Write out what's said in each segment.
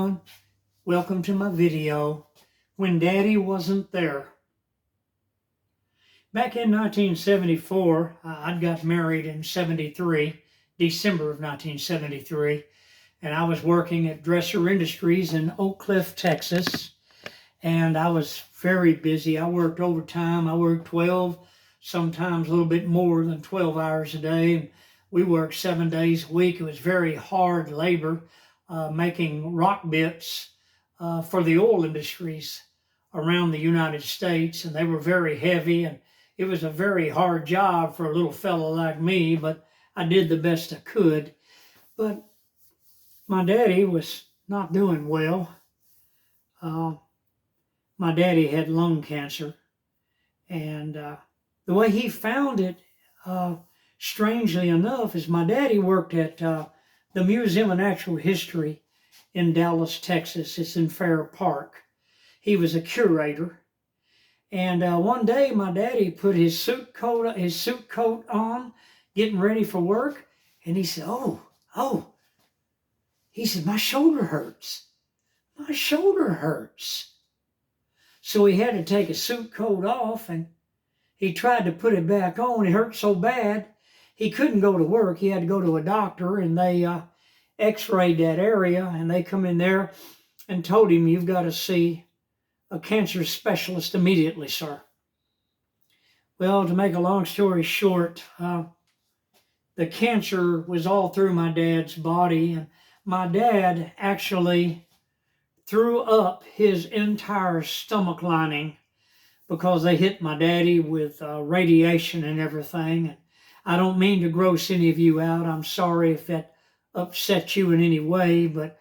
everyone, welcome to my video, When Daddy Wasn't There. Back in 1974, I got married in December of 1973, and I was working at Dresser Industries in Oak Cliff, Texas, and I was very busy. I worked overtime. I worked 12, sometimes a little bit more than 12 hours a day. We worked 7 days a week. It was very hard labor. Making rock bits for the oil industries around the United States, and they were very heavy, and it was a very hard job for a little fellow like me, but I did the best I could. But my daddy was not doing well. My daddy had lung cancer, and the way he found it, strangely enough, is my daddy worked at the Museum of Natural History in Dallas, Texas. It's in Fair Park. He was a curator. And one day my daddy put his suit coat on, getting ready for work, and he said, he said, my shoulder hurts. My shoulder hurts. So he had to take his suit coat off, and he tried to put it back on. It hurt so bad, he couldn't go to work. He had to go to a doctor, and they x-rayed that area, and they come in there and told him, you've got to see a cancer specialist immediately, sir. Well, to make a long story short, the cancer was all through my dad's body, and my dad actually threw up his entire stomach lining because they hit my daddy with radiation and everything. And I don't mean to gross any of you out. I'm sorry if that upset you in any way, but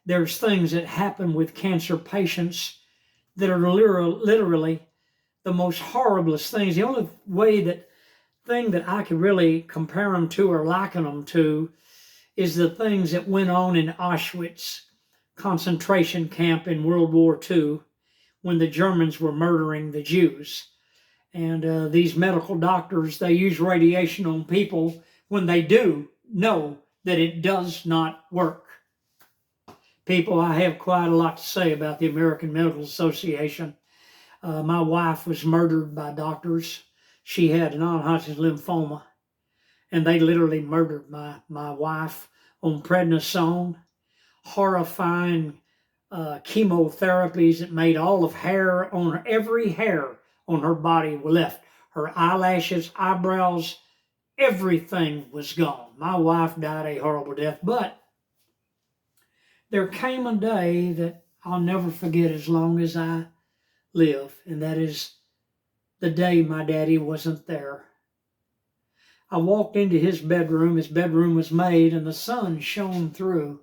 there's things that happen with cancer patients that are literally the most horriblest things. The only thing that I can really compare them to or liken them to is the things that went on in Auschwitz concentration camp in World War II when the Germans were murdering the Jews. And these medical doctors, they use radiation on people when they do know that it does not work. People, I have quite a lot to say about the American Medical Association. My wife was murdered by doctors. She had non-Hodgkin's lymphoma, and they literally murdered my wife on prednisone. Horrifying chemotherapies that made all of every hair on her body left. Her eyelashes, eyebrows, everything was gone. My wife died a horrible death, but there came a day that I'll never forget as long as I live, and that is the day my daddy wasn't there. I walked into his bedroom. His bedroom was made, and the sun shone through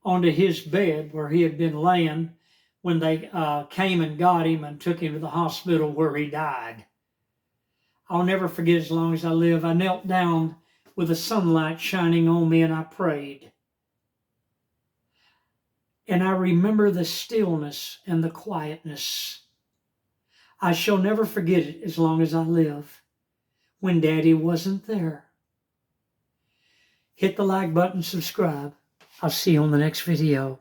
onto his bed where he had been laying when they came and got him and took him to the hospital where he died. I'll never forget as long as I live. I knelt down with the sunlight shining on me, and I prayed. And I remember the stillness and the quietness. I shall never forget it as long as I live, when Daddy wasn't there. Hit the like button, subscribe. I'll see you on the next video.